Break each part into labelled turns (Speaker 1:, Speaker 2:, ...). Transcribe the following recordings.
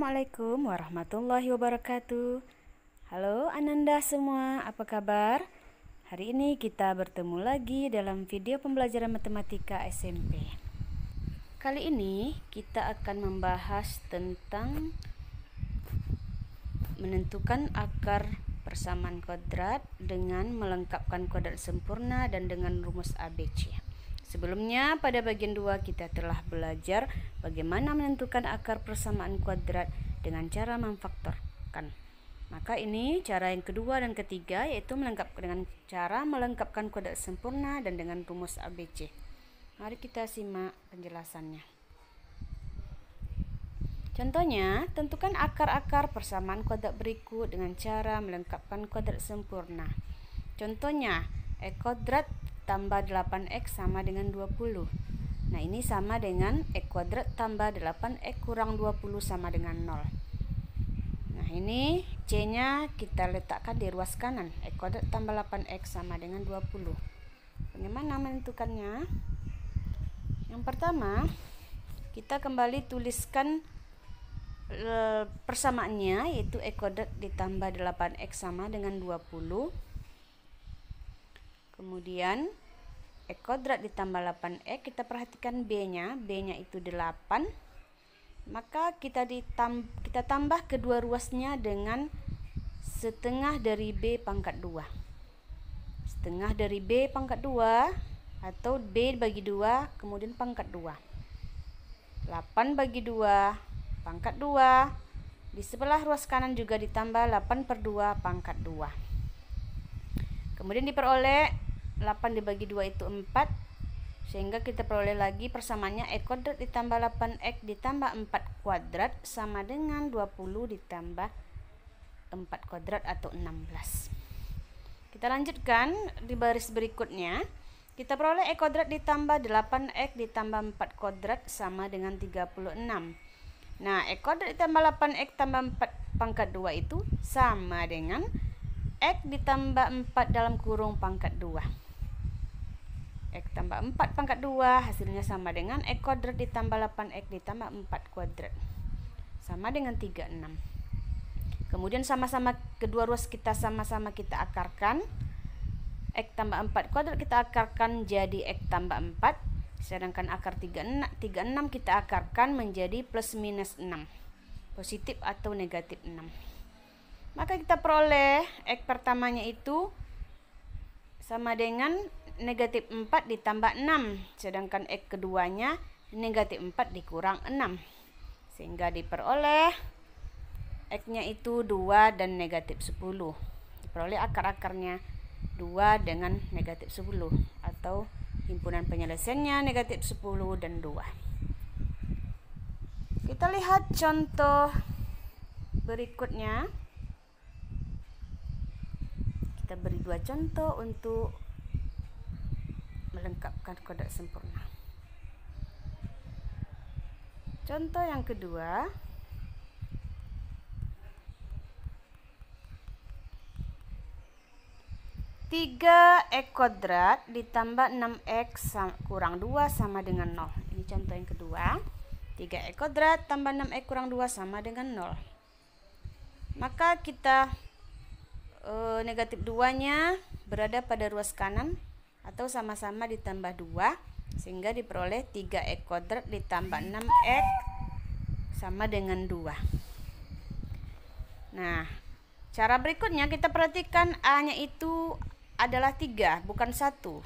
Speaker 1: Assalamualaikum warahmatullahi wabarakatuh. Halo Ananda semua, apa kabar? Hari ini kita bertemu lagi dalam video pembelajaran matematika SMP. Kali ini kita akan membahas tentang menentukan akar persamaan kuadrat dengan melengkapkan kuadrat sempurna dan dengan rumus ABC. Sebelumnya pada bagian 2 kita telah belajar bagaimana menentukan akar persamaan kuadrat dengan cara memfaktorkan. Maka ini cara yang kedua dan ketiga, yaitu dengan cara melengkapkan kuadrat sempurna dan dengan rumus ABC. Mari kita simak penjelasannya. Contohnya, tentukan akar-akar persamaan kuadrat berikut dengan cara melengkapkan kuadrat sempurna. Contohnya, X kuadrat tambah 8x sama dengan 20. Nah, ini sama dengan X kuadrat tambah 8x kurang 20 sama dengan 0. Nah, ini C-nya kita letakkan di ruas kanan. X kuadrat tambah 8x sama dengan 20. Bagaimana menentukannya? Yang pertama, kita kembali tuliskan persamaannya, yaitu X kuadrat ditambah 8x sama dengan 20. Kemudian X kuadrat ditambah 8x, kita perhatikan B-nya itu 8. Maka kita tambah kedua ruasnya dengan setengah dari B pangkat 2. Setengah dari B pangkat 2 atau B bagi 2 kemudian pangkat 2. 8 bagi 2 pangkat 2. Di sebelah ruas kanan juga ditambah 8 per 2 pangkat 2. Kemudian diperoleh 8 dibagi 2 itu 4, sehingga kita peroleh lagi persamaannya X kuadrat ditambah 8x ditambah 4 kuadrat sama dengan 20 ditambah 4 kuadrat atau 16. Kita lanjutkan di baris berikutnya. Kita peroleh X kuadrat ditambah 8x ditambah 4 kuadrat sama dengan 36. Nah, X kuadrat ditambah 8x tambah 4 pangkat 2 itu sama dengan X ditambah 4 dalam kurung pangkat 2. X tambah 4 pangkat 2 hasilnya sama dengan X kuadrat ditambah 8x ditambah 4 kuadrat sama dengan 36. Kemudian sama-sama kedua ruas kita sama-sama kita akarkan. X tambah 4 kuadrat kita akarkan jadi X tambah 4, sedangkan akar 36 kita akarkan menjadi plus minus 6, positif atau negatif 6. Maka kita peroleh X pertamanya itu sama dengan negatif 4 ditambah 6, sedangkan X keduanya negatif 4 dikurang 6, sehingga diperoleh X-nya itu 2 dan negatif 10. Diperoleh akar-akarnya 2 dengan negatif 10, atau himpunan penyelesaiannya negatif 10 dan 2. Kita lihat contoh berikutnya. Kita beri 2 contoh untuk melengkapkan kuadrat sempurna. Contoh yang kedua, tiga X kuadrat ditambah 6x kurang 2 sama dengan 0. Ini contoh yang kedua. 3x kuadrat tambah 6x kurang 2 sama dengan 0. Maka kita negatif 2-nya berada pada ruas kanan atau sama-sama ditambah 2, sehingga diperoleh 3x kuadrat ditambah 6x sama dengan 2. Nah, cara berikutnya kita perhatikan A-nya itu adalah 3, bukan 1.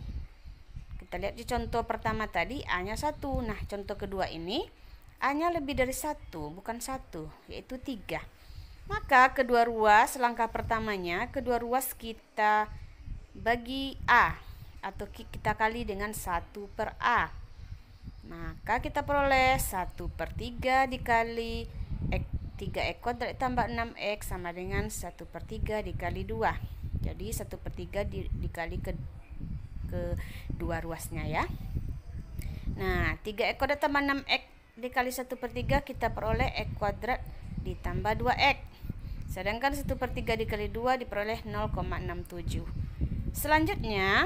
Speaker 1: Kita lihat di contoh pertama tadi A-nya 1. Nah, contoh kedua ini A-nya lebih dari 1, bukan 1, yaitu 3. Maka kedua ruas, langkah pertamanya, kedua ruas kita bagi A, atau kita kali dengan 1 per A. Maka kita peroleh 1 per 3 dikali 3x kuadrat tambah 6x sama dengan 1 per 3 dikali 2. Jadi 1 per 3 dikali ke dua ruasnya ya. Nah, 3x kuadrat tambah 6x dikali 1 per 3 kita peroleh x kuadrat ditambah 2x. Sedangkan 1 per 3 dikali 2 diperoleh 0,67. Selanjutnya,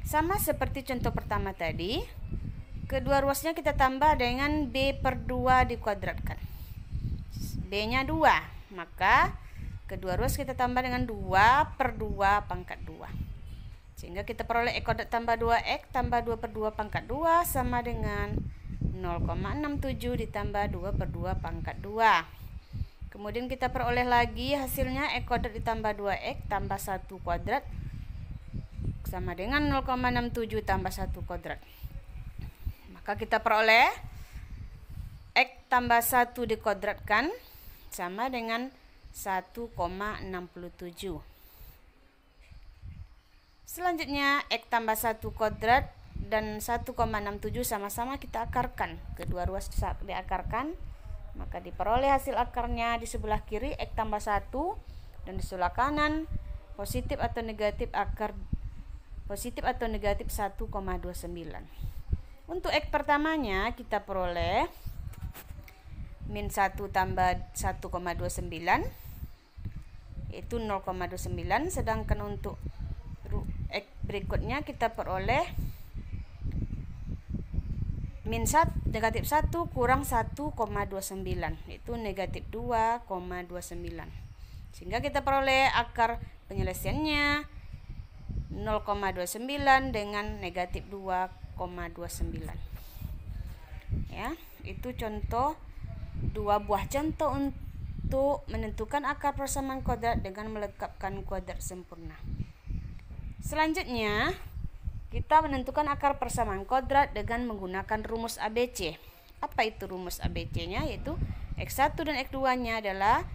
Speaker 1: sama seperti contoh pertama tadi, kedua ruasnya kita tambah dengan B per 2 dikuadratkan. B-nya 2. Maka kedua ruas kita tambah dengan 2 per 2 pangkat 2. Sehingga kita peroleh X kuadrat tambah 2X tambah 2 per 2 pangkat 2 sama dengan 0,67 ditambah 2 per 2 pangkat 2. Kemudian kita peroleh lagi hasilnya X kuadrat ditambah 2X tambah 1 kuadrat sama dengan 0,67 tambah 1 kuadrat. Maka kita peroleh X tambah 1 dikuadratkan sama dengan 1,67. Selanjutnya X tambah 1 kuadrat dan 1,67 sama-sama kita akarkan. Kedua ruas diakarkan, maka diperoleh hasil akarnya di sebelah kiri X tambah 1 dan di sebelah kanan positif atau negatif akar positif atau negatif 1,29. Untuk X pertamanya kita peroleh min 1 tambah 1,29 yaitu 0,29, sedangkan untuk X berikutnya kita peroleh min 1 negatif 1 kurang 1,29 yaitu negatif 2,29, sehingga kita peroleh akar penyelesaiannya 0,29 dengan negatif 2,29. Ya, itu contoh, dua buah contoh untuk menentukan akar persamaan kuadrat dengan melengkapkan kuadrat sempurna. Selanjutnya, kita menentukan akar persamaan kuadrat dengan menggunakan rumus ABC. Apa itu rumus ABC-nya? Yaitu X1 dan X2-nya adalah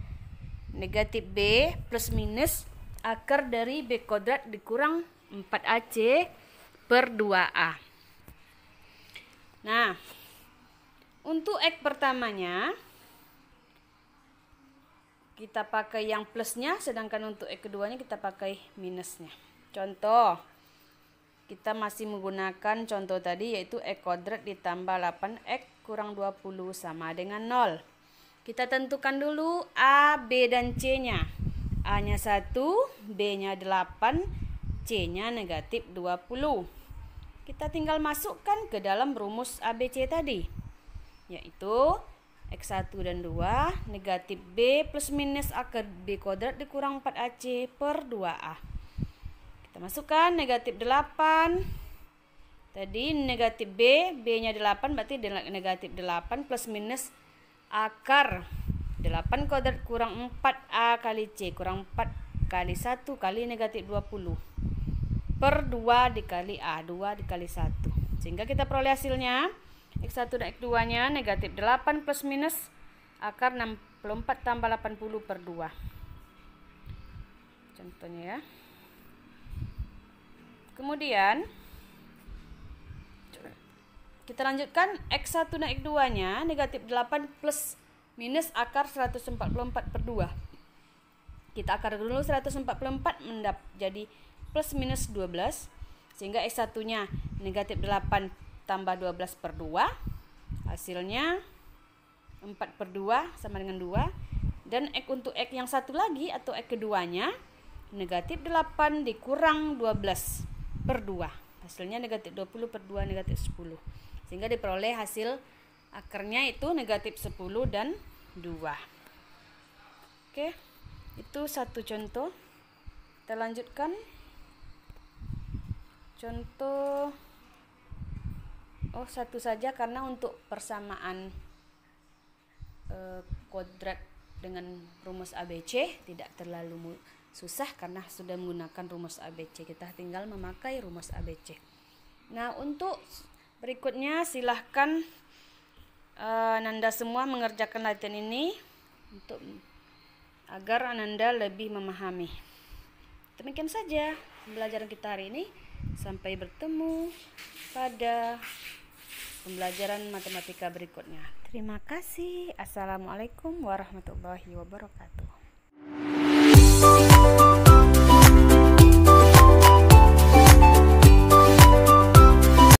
Speaker 1: negatif B plus minus akar dari B kuadrat dikurang 4AC per 2A. Nah, untuk X pertamanya kita pakai yang plusnya, sedangkan untuk X keduanya kita pakai minusnya. Contoh, kita masih menggunakan contoh tadi, yaitu X kuadrat ditambah 8X kurang 20 sama dengan 0. Kita tentukan dulu A, B, dan C-nya. A-nya 1, B-nya 8, C-nya negatif 20. Kita tinggal masukkan ke dalam rumus ABC tadi, yaitu X1 dan 2 negatif B plus minus akar B kuadrat dikurang 4AC per 2A. Kita masukkan negatif 8. Tadi negatif B, B-nya 8 berarti negatif 8 plus minus akar 8 kuadrat kurang 4A kali C kurang 4 kali 1 kali negatif 20 per 2 dikali A, 2 dikali 1. Sehingga kita peroleh hasilnya X1 dan X2-nya negatif 8 plus minus akar 64 tambah 80 per 2. Contohnya ya. Kemudian kita lanjutkan X1 dan X2-nya negatif 8 plus minus akar 144 per 2. Kita akar dulu 144 jadi plus minus 12. Sehingga X1-nya negatif 8 tambah 12 per 2, hasilnya 4 per 2 sama dengan 2. Dan X untuk X yang satu lagi atau X keduanya negatif 8 dikurang 12 per 2, hasilnya negatif 20 per 2 negatif 10. Sehingga diperoleh hasil akarnya itu negatif 10 dan 2. Oke, itu satu contoh. Kita lanjutkan contoh satu saja, karena untuk persamaan kuadrat dengan rumus ABC tidak terlalu susah karena sudah menggunakan rumus ABC. Kita tinggal memakai rumus ABC. Nah, untuk berikutnya silahkan Ananda semua mengerjakan latihan ini untuk agar Ananda lebih memahami. Demikian saja pembelajaran kita hari ini. Sampai bertemu pada pembelajaran matematika berikutnya. Terima kasih. Assalamualaikum warahmatullahi wabarakatuh.